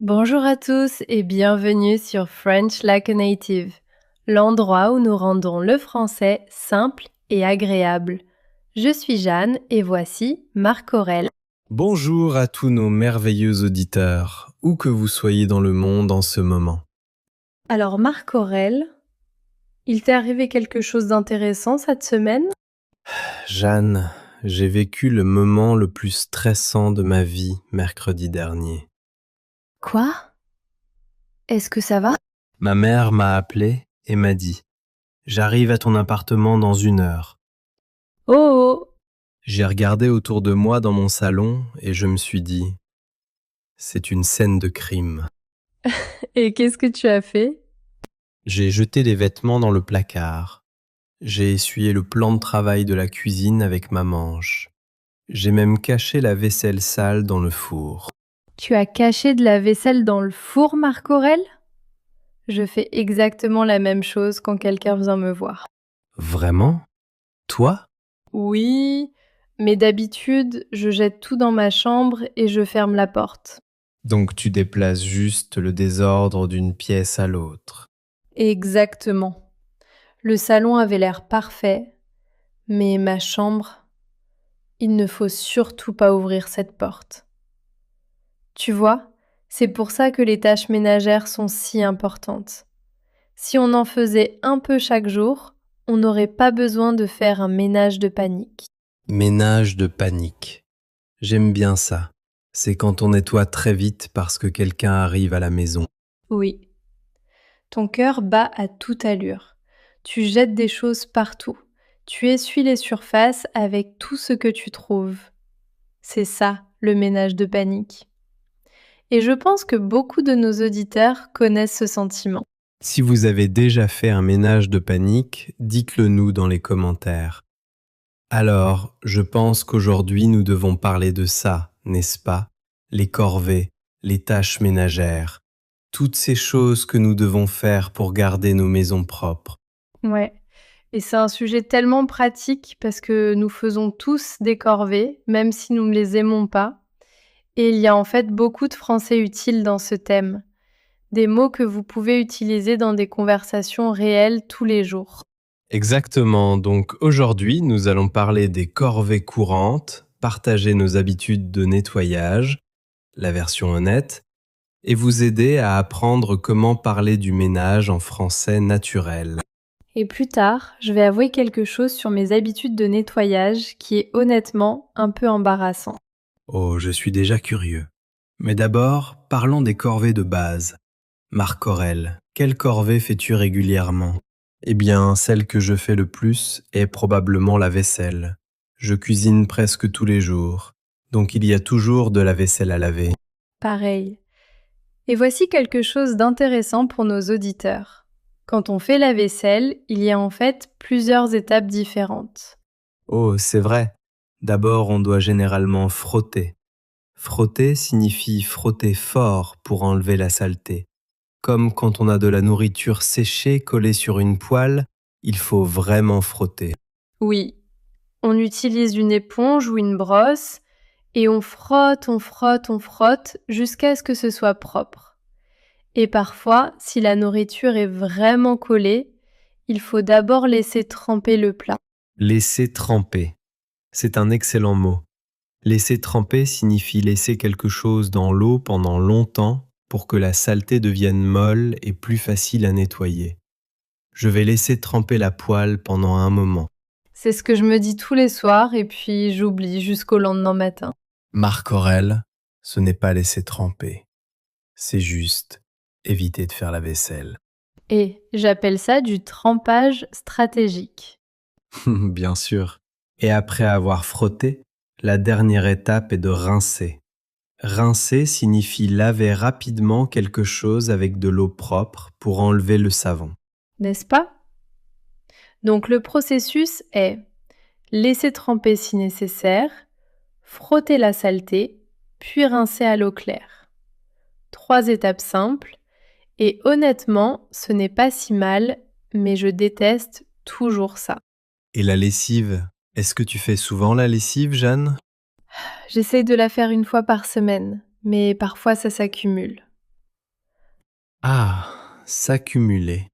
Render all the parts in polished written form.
Bonjour à tous et bienvenue sur French Like a Native, l'endroit où nous rendons le français simple et agréable. Je suis Jeanne et voici Marc Aurèle. Bonjour à tous nos merveilleux auditeurs, où que vous soyez dans le monde en ce moment. Alors Marc Aurèle, il t'est arrivé quelque chose d'intéressant cette semaine? Jeanne, j'ai vécu le moment le plus stressant de ma vie mercredi dernier. Quoi? Est-ce que ça va? Ma mère m'a appelé et m'a dit « J'arrive à ton appartement dans 1 heure ». Oh oh! J'ai regardé autour de moi dans mon salon et je me suis dit « C'est une scène de crime ». Et qu'est-ce que tu as fait? J'ai jeté les vêtements dans le placard. J'ai essuyé le plan de travail de la cuisine avec ma manche. J'ai même caché la vaisselle sale dans le four. Tu as caché de la vaisselle dans le four, Marc Aurèle? Je fais exactement la même chose quand quelqu'un vient me voir. Vraiment? Toi? Oui, mais d'habitude, je jette tout dans ma chambre et je ferme la porte. Donc tu déplaces juste le désordre d'une pièce à l'autre. Exactement. Le salon avait l'air parfait, mais ma chambre, il ne faut surtout pas ouvrir cette porte. Tu vois, c'est pour ça que les tâches ménagères sont si importantes. Si on en faisait un peu chaque jour, on n'aurait pas besoin de faire un ménage de panique. Ménage de panique. J'aime bien ça. C'est quand on nettoie très vite parce que quelqu'un arrive à la maison. Oui. Ton cœur bat à toute allure. Tu jettes des choses partout. Tu essuies les surfaces avec tout ce que tu trouves. C'est ça, le ménage de panique. Et je pense que beaucoup de nos auditeurs connaissent ce sentiment. Si vous avez déjà fait un ménage de panique, dites-le nous dans les commentaires. Alors, je pense qu'aujourd'hui nous devons parler de ça, n'est-ce pas? Les corvées, les tâches ménagères, toutes ces choses que nous devons faire pour garder nos maisons propres. Ouais. Et c'est un sujet tellement pratique parce que nous faisons tous des corvées, même si nous ne les aimons pas. Et il y a en fait beaucoup de français utiles dans ce thème. Des mots que vous pouvez utiliser dans des conversations réelles tous les jours. Exactement, donc aujourd'hui nous allons parler des corvées courantes, partager nos habitudes de nettoyage, la version honnête, et vous aider à apprendre comment parler du ménage en français naturel. Et plus tard, je vais avouer quelque chose sur mes habitudes de nettoyage qui est honnêtement un peu embarrassant. Oh, je suis déjà curieux. Mais d'abord, parlons des corvées de base. Marc Aurèle, quelle corvée fais-tu régulièrement? Eh bien, celle que je fais le plus est probablement la vaisselle. Je cuisine presque tous les jours, donc il y a toujours de la vaisselle à laver. Pareil. Et voici quelque chose d'intéressant pour nos auditeurs. Quand on fait la vaisselle, il y a en fait plusieurs étapes différentes. Oh, c'est vrai. D'abord, on doit généralement frotter. Frotter signifie frotter fort pour enlever la saleté. Comme quand on a de la nourriture séchée collée sur une poêle, il faut vraiment frotter. Oui, on utilise une éponge ou une brosse et on frotte, on frotte, on frotte jusqu'à ce que ce soit propre. Et parfois, si la nourriture est vraiment collée, il faut d'abord laisser tremper le plat. Laisser tremper. C'est un excellent mot. Laisser tremper signifie laisser quelque chose dans l'eau pendant longtemps pour que la saleté devienne molle et plus facile à nettoyer. Je vais laisser tremper la poêle pendant un moment. C'est ce que je me dis tous les soirs et puis j'oublie jusqu'au lendemain matin. Marc Aurèle, ce n'est pas laisser tremper. C'est juste éviter de faire la vaisselle. Et j'appelle ça du trempage stratégique. Bien sûr. Et après avoir frotté, la dernière étape est de rincer. Rincer signifie laver rapidement quelque chose avec de l'eau propre pour enlever le savon. N'est-ce pas? Donc le processus est laisser tremper si nécessaire, frotter la saleté, puis rincer à l'eau claire. 3 étapes simples et honnêtement, ce n'est pas si mal, mais je déteste toujours ça. Et la lessive? Est-ce que tu fais souvent la lessive, Jeanne? J'essaye de la faire une fois par semaine, mais parfois ça s'accumule. Ah, s'accumuler.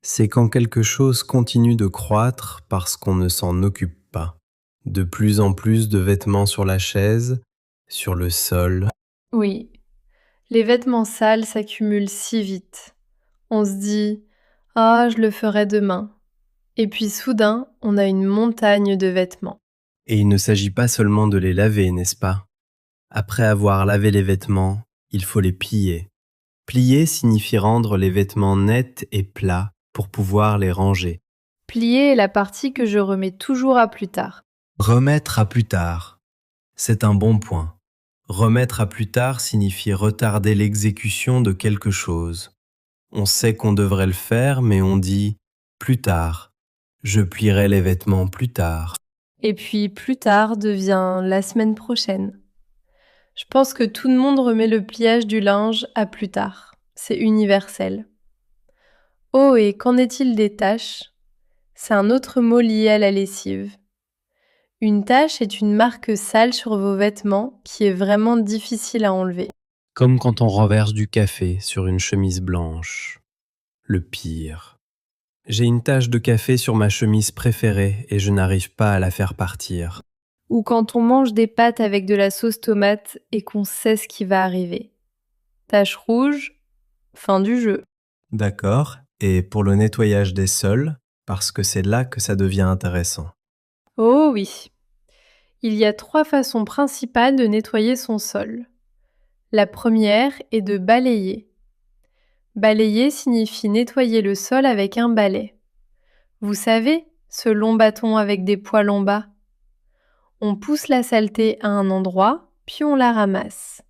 C'est quand quelque chose continue de croître parce qu'on ne s'en occupe pas. De plus en plus de vêtements sur la chaise, sur le sol. Oui, les vêtements sales s'accumulent si vite. On se dit ah, je le ferai demain. Et puis soudain, on a une montagne de vêtements. Et il ne s'agit pas seulement de les laver, n'est-ce pas? Après avoir lavé les vêtements, il faut les plier. Plier signifie rendre les vêtements nets et plats pour pouvoir les ranger. Plier est la partie que je remets toujours à plus tard. Remettre à plus tard. C'est un bon point. Remettre à plus tard signifie retarder l'exécution de quelque chose. On sait qu'on devrait le faire, mais on dit plus tard. Je plierai les vêtements plus tard. Et puis plus tard devient la semaine prochaine. Je pense que tout le monde remet le pliage du linge à plus tard. C'est universel. Oh, et qu'en est-il des taches? C'est un autre mot lié à la lessive. Une tache est une marque sale sur vos vêtements qui est vraiment difficile à enlever. Comme quand on renverse du café sur une chemise blanche. Le pire. J'ai une tache de café sur ma chemise préférée et je n'arrive pas à la faire partir. Ou quand on mange des pâtes avec de la sauce tomate et qu'on sait ce qui va arriver. Tache rouge, fin du jeu. D'accord. Et pour le nettoyage des sols, parce que c'est là que ça devient intéressant. Oh oui. Il y a 3 façons principales de nettoyer son sol. La première est de balayer. Balayer signifie nettoyer le sol avec un balai. Vous savez, ce long bâton avec des poils en bas. On pousse la saleté à un endroit, puis on la ramasse.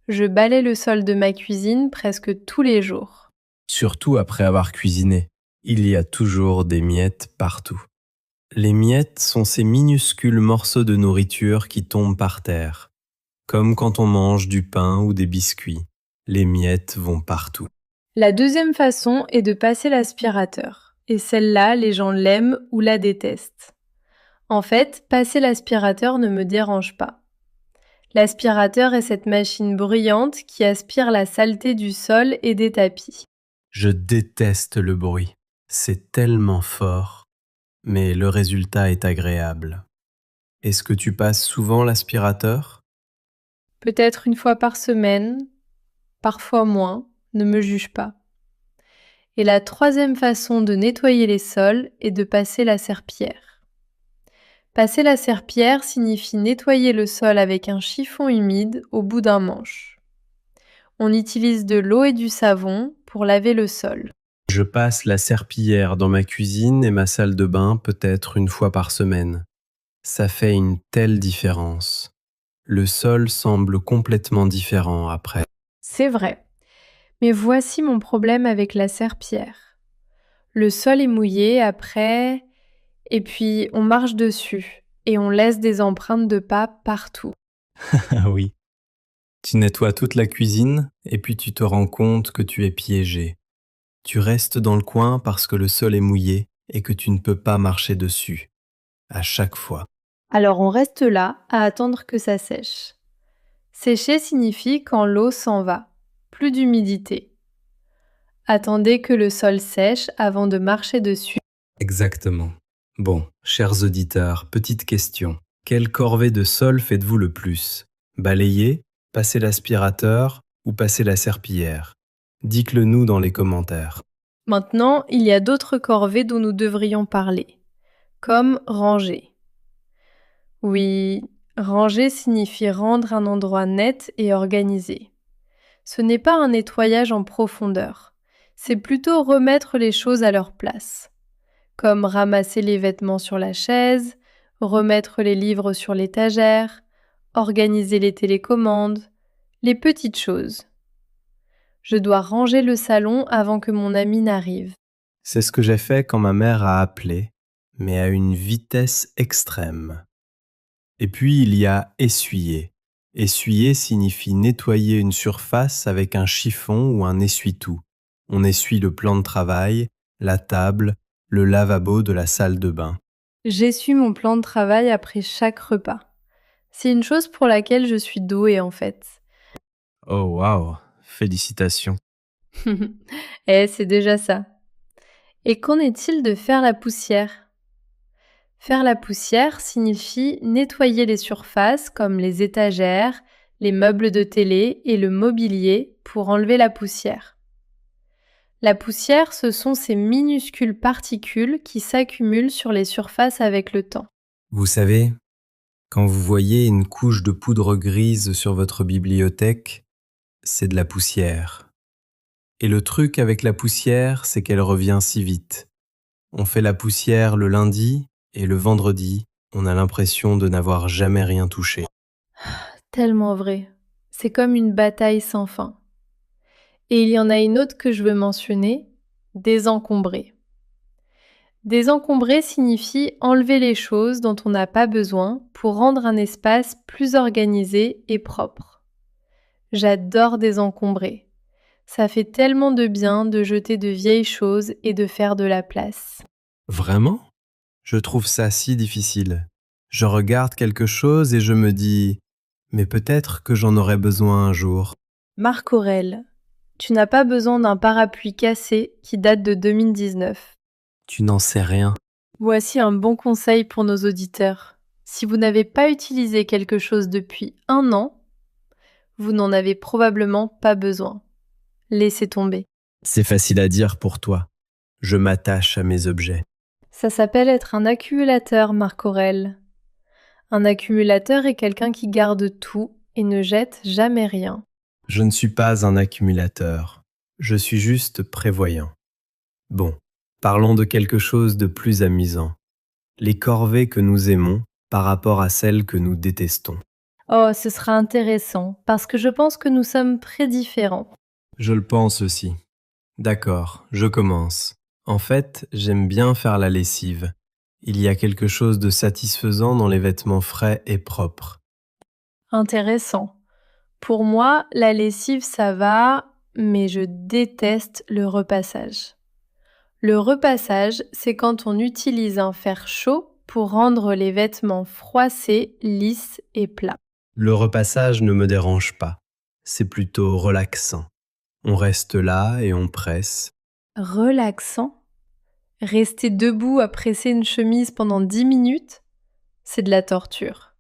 Je balaie le sol de ma cuisine presque tous les jours. Surtout après avoir cuisiné. Il y a toujours des miettes partout. Les miettes sont ces minuscules morceaux de nourriture qui tombent par terre. Comme quand on mange du pain ou des biscuits. Les miettes vont partout. La deuxième façon est de passer l'aspirateur. Et celle-là, les gens l'aiment ou la détestent. En fait, passer l'aspirateur ne me dérange pas. L'aspirateur est cette machine bruyante qui aspire la saleté du sol et des tapis. Je déteste le bruit. C'est tellement fort. Mais le résultat est agréable. Est-ce que tu passes souvent l'aspirateur? Peut-être une fois par semaine, parfois moins, ne me juge pas. Et la troisième façon de nettoyer les sols est de passer la serpillière. Passer la serpillière signifie nettoyer le sol avec un chiffon humide au bout d'un manche. On utilise de l'eau et du savon pour laver le sol. Je passe la serpillière dans ma cuisine et ma salle de bain peut-être une fois par semaine. Ça fait une telle différence. Le sol semble complètement différent après. C'est vrai. Mais voici mon problème avec la serpillière. Le sol est mouillé après, et puis on marche dessus, et on laisse des empreintes de pas partout. Ah oui. Tu nettoies toute la cuisine et puis tu te rends compte que tu es piégé. Tu restes dans le coin parce que le sol est mouillé et que tu ne peux pas marcher dessus. À chaque fois. Alors on reste là à attendre que ça sèche. Sécher signifie quand l'eau s'en va, plus d'humidité. Attendez que le sol sèche avant de marcher dessus. Exactement. Bon, chers auditeurs, petite question. Quelle corvée de sol faites-vous le plus? Balayer, passer l'aspirateur ou passer la serpillière? Dites-le nous dans les commentaires. Maintenant, il y a d'autres corvées dont nous devrions parler, comme ranger. Oui, ranger signifie rendre un endroit net et organisé. Ce n'est pas un nettoyage en profondeur, c'est plutôt remettre les choses à leur place, comme ramasser les vêtements sur la chaise, remettre les livres sur l'étagère, organiser les télécommandes, les petites choses. Je dois ranger le salon avant que mon ami n'arrive. C'est ce que j'ai fait quand ma mère a appelé, mais à une vitesse extrême. Et puis il y a essuyer. Essuyer signifie nettoyer une surface avec un chiffon ou un essuie-tout. On essuie le plan de travail, la table, le lavabo de la salle de bain. J'essuie mon plan de travail après chaque repas. C'est une chose pour laquelle je suis douée en fait. Oh waouh, félicitations. C'est déjà ça. Et qu'en est-il de faire la poussière? Faire la poussière signifie nettoyer les surfaces comme les étagères, les meubles de télé et le mobilier pour enlever la poussière. La poussière, ce sont ces minuscules particules qui s'accumulent sur les surfaces avec le temps. Vous savez, quand vous voyez une couche de poudre grise sur votre bibliothèque, c'est de la poussière. Et le truc avec la poussière, c'est qu'elle revient si vite. On fait la poussière le lundi et le vendredi, on a l'impression de n'avoir jamais rien touché. Tellement vrai. C'est comme une bataille sans fin. Et il y en a une autre que je veux mentionner, désencombrer. Désencombrer signifie enlever les choses dont on n'a pas besoin pour rendre un espace plus organisé et propre. J'adore désencombrer. Ça fait tellement de bien de jeter de vieilles choses et de faire de la place. Vraiment? Je trouve ça si difficile. Je regarde quelque chose et je me dis, mais peut-être que j'en aurai besoin un jour. Marc Aurèle, tu n'as pas besoin d'un parapluie cassé qui date de 2019. Tu n'en sais rien. Voici un bon conseil pour nos auditeurs. Si vous n'avez pas utilisé quelque chose depuis 1 an, vous n'en avez probablement pas besoin. Laissez tomber. C'est facile à dire pour toi. Je m'attache à mes objets. Ça s'appelle être un accumulateur, Marc Aurèle. Un accumulateur est quelqu'un qui garde tout et ne jette jamais rien. Je ne suis pas un accumulateur. Je suis juste prévoyant. Bon, parlons de quelque chose de plus amusant. Les corvées que nous aimons par rapport à celles que nous détestons. Oh, ce sera intéressant, parce que je pense que nous sommes très différents. Je le pense aussi. D'accord, je commence. En fait, j'aime bien faire la lessive. Il y a quelque chose de satisfaisant dans les vêtements frais et propres. Intéressant. Pour moi, la lessive, ça va, mais je déteste le repassage. Le repassage, c'est quand on utilise un fer chaud pour rendre les vêtements froissés, lisses et plats. Le repassage ne me dérange pas. C'est plutôt relaxant. On reste là et on presse. Relaxant? Rester debout à presser une chemise pendant 10 minutes, c'est de la torture.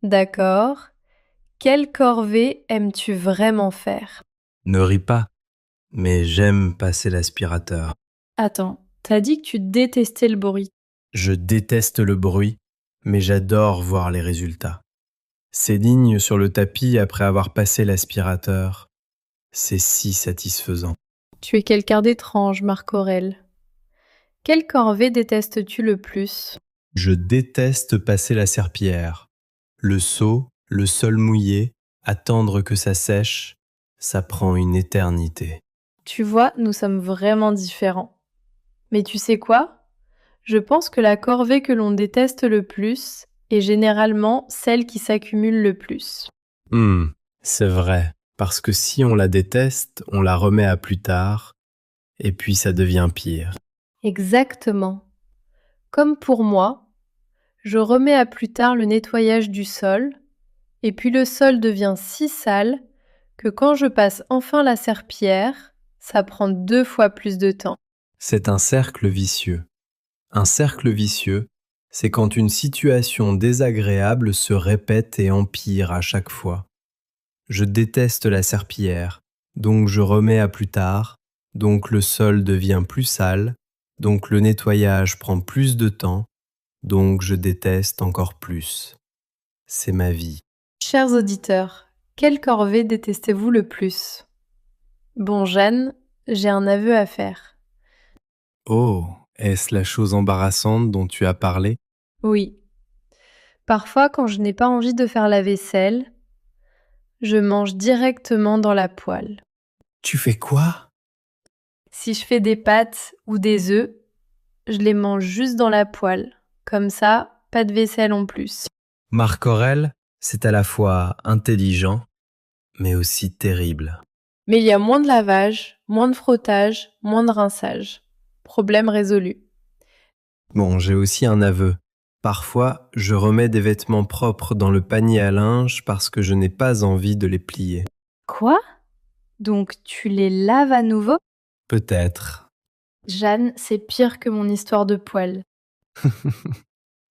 D'accord. Quelle corvée aimes-tu vraiment faire? Ne ris pas, mais j'aime passer l'aspirateur. Attends, t'as dit que tu détestais le bruit. Je déteste le bruit, mais j'adore voir les résultats. Ces lignes sur le tapis après avoir passé l'aspirateur, c'est si satisfaisant. Tu es quelqu'un d'étrange, Marc Aurèle. Quelle corvée détestes-tu le plus? Je déteste passer la serpillière. Le seau, le sol mouillé, attendre que ça sèche, ça prend une éternité. Tu vois, nous sommes vraiment différents. Mais tu sais quoi? Je pense que la corvée que l'on déteste le plus est généralement celle qui s'accumule le plus. C'est vrai, parce que si on la déteste, on la remet à plus tard, et puis ça devient pire. Exactement. Comme pour moi, je remets à plus tard le nettoyage du sol, et puis le sol devient si sale que quand je passe enfin la serpillière, ça prend 2 fois plus de temps. C'est un cercle vicieux. Un cercle vicieux, c'est quand une situation désagréable se répète et empire à chaque fois. Je déteste la serpillière, donc je remets à plus tard, donc le sol devient plus sale, donc le nettoyage prend plus de temps, donc je déteste encore plus. C'est ma vie. Chers auditeurs, quelle corvée détestez-vous le plus? Bon, Jeanne, j'ai un aveu à faire. Oh, est-ce la chose embarrassante dont tu as parlé? Oui. Parfois, quand je n'ai pas envie de faire la vaisselle, je mange directement dans la poêle. Tu fais quoi? Si je fais des pâtes ou des œufs, je les mange juste dans la poêle. Comme ça, pas de vaisselle en plus. Marc Aurèle, c'est à la fois intelligent, mais aussi terrible. Mais il y a moins de lavage, moins de frottage, moins de rinçage. Problème résolu. Bon, j'ai aussi un aveu. Parfois, je remets des vêtements propres dans le panier à linge parce que je n'ai pas envie de les plier. Quoi? Donc tu les laves à nouveau? Peut-être. Jeanne, c'est pire que mon histoire de poêle.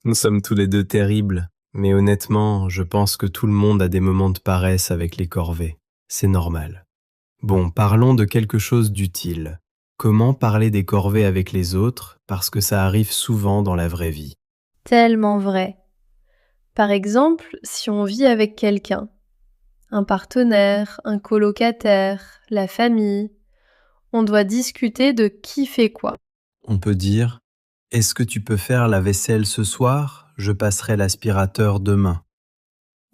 Nous sommes tous les deux terribles, mais honnêtement, je pense que tout le monde a des moments de paresse avec les corvées. C'est normal. Bon, parlons de quelque chose d'utile. Comment parler des corvées avec les autres, parce que ça arrive souvent dans la vraie vie. Tellement vrai. Par exemple, si on vit avec quelqu'un, un partenaire, un colocataire, la famille, on doit discuter de qui fait quoi. On peut dire « Est-ce que tu peux faire la vaisselle ce soir? Je passerai l'aspirateur demain. »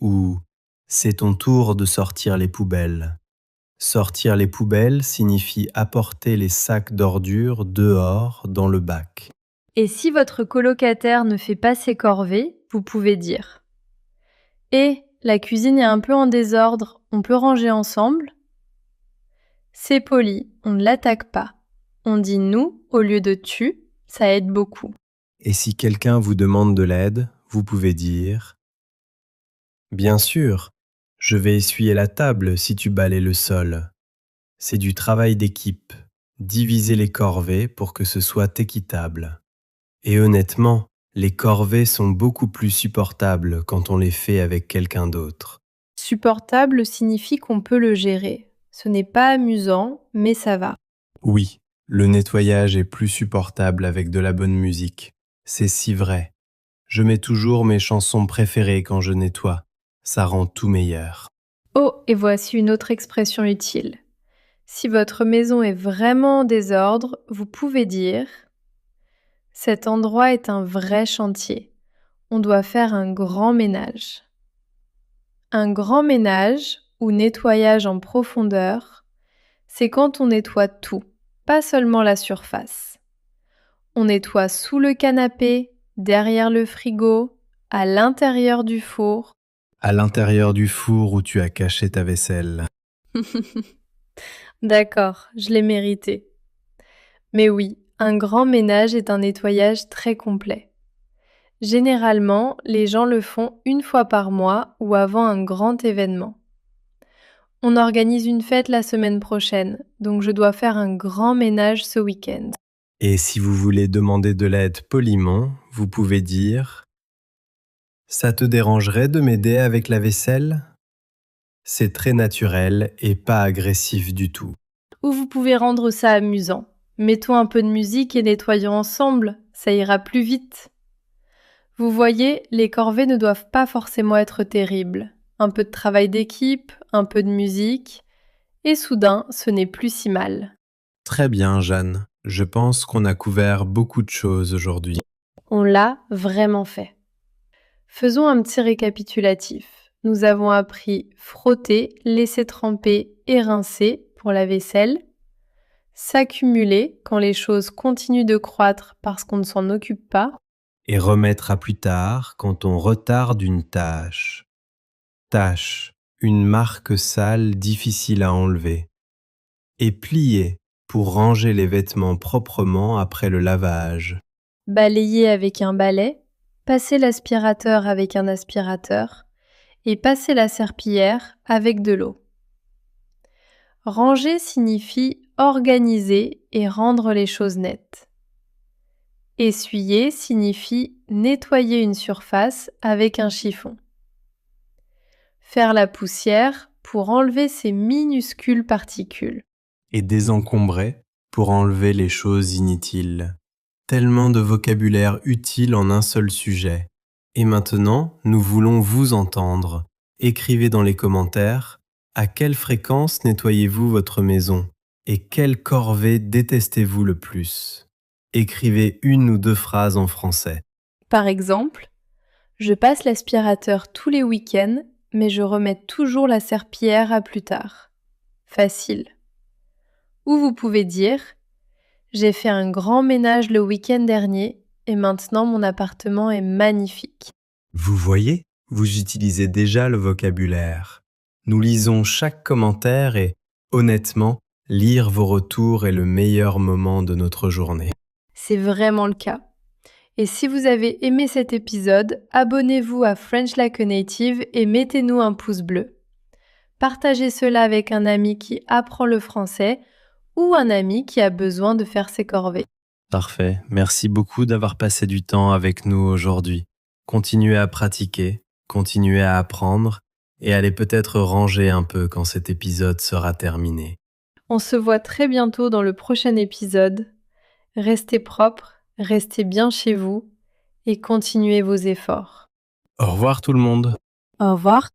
Ou « C'est ton tour de sortir les poubelles. » Sortir les poubelles signifie apporter les sacs d'ordures dehors dans le bac. Et si votre colocataire ne fait pas ses corvées, vous pouvez dire « Eh, la cuisine est un peu en désordre, on peut ranger ensemble ?» C'est poli, on ne l'attaque pas. On dit « nous » au lieu de « tu », ça aide beaucoup. Et si quelqu'un vous demande de l'aide, vous pouvez dire « Bien sûr, je vais essuyer la table si tu balayes le sol. » C'est du travail d'équipe. Diviser les corvées pour que ce soit équitable. Et honnêtement, les corvées sont beaucoup plus supportables quand on les fait avec quelqu'un d'autre. Supportable signifie qu'on peut le gérer. Ce n'est pas amusant, mais ça va. Oui, le nettoyage est plus supportable avec de la bonne musique. C'est si vrai. Je mets toujours mes chansons préférées quand je nettoie. Ça rend tout meilleur. Oh, et voici une autre expression utile. Si votre maison est vraiment en désordre, vous pouvez dire « Cet endroit est un vrai chantier. On doit faire un grand ménage. » Un grand ménage, ou nettoyage en profondeur, c'est quand on nettoie tout, pas seulement la surface. On nettoie sous le canapé, derrière le frigo, à l'intérieur du four. À l'intérieur du four où tu as caché ta vaisselle. D'accord, je l'ai mérité. Mais oui, un grand ménage est un nettoyage très complet. Généralement, les gens le font une fois par mois ou avant un grand événement. On organise une fête la semaine prochaine, donc je dois faire un grand ménage ce week-end. Et si vous voulez demander de l'aide poliment, vous pouvez dire « Ça te dérangerait de m'aider avec la vaisselle ?» C'est très naturel et pas agressif du tout. Ou vous pouvez rendre ça amusant. Mettons un peu de musique et nettoyons ensemble, ça ira plus vite. Vous voyez, les corvées ne doivent pas forcément être terribles. Un peu de travail d'équipe, un peu de musique, et soudain, ce n'est plus si mal. Très bien, Jeanne. Je pense qu'on a couvert beaucoup de choses aujourd'hui. On l'a vraiment fait. Faisons un petit récapitulatif. Nous avons appris frotter, laisser tremper et rincer pour la vaisselle, s'accumuler quand les choses continuent de croître parce qu'on ne s'en occupe pas, Et remettre à plus tard quand on retarde une tâche. Tâche, une marque sale difficile à enlever. Et plier pour ranger les vêtements proprement après le lavage. balayer avec un balai, passer l'aspirateur avec un aspirateur et passer la serpillière avec de l'eau. Ranger signifie organiser et rendre les choses nettes. Essuyer signifie nettoyer une surface avec un chiffon. Faire la poussière pour enlever ces minuscules particules. Et désencombrer pour enlever les choses inutiles. Tellement de vocabulaire utile en un seul sujet. Et maintenant, nous voulons vous entendre. Écrivez dans les commentaires à quelle fréquence nettoyez-vous votre maison et quelle corvée détestez-vous le plus. Écrivez une ou deux phrases en français. Par exemple, je passe l'aspirateur tous les week-ends, mais je remets toujours la serpillière à plus tard. Facile. Ou vous pouvez dire j'ai fait un grand ménage le week-end dernier et maintenant mon appartement est magnifique. Vous voyez, vous utilisez déjà le vocabulaire. Nous lisons chaque commentaire et, honnêtement, lire vos retours est le meilleur moment de notre journée. C'est vraiment le cas. Et si vous avez aimé cet épisode, abonnez-vous à French Like a Native et mettez-nous un pouce bleu. Partagez cela avec un ami qui apprend le français ou un ami qui a besoin de faire ses corvées. Parfait. Merci beaucoup d'avoir passé du temps avec nous aujourd'hui. Continuez à pratiquer, continuez à apprendre et allez peut-être ranger un peu quand cet épisode sera terminé. On se voit très bientôt dans le prochain épisode. Restez propres, restez bien chez vous et continuez vos efforts. Au revoir tout le monde. Au revoir.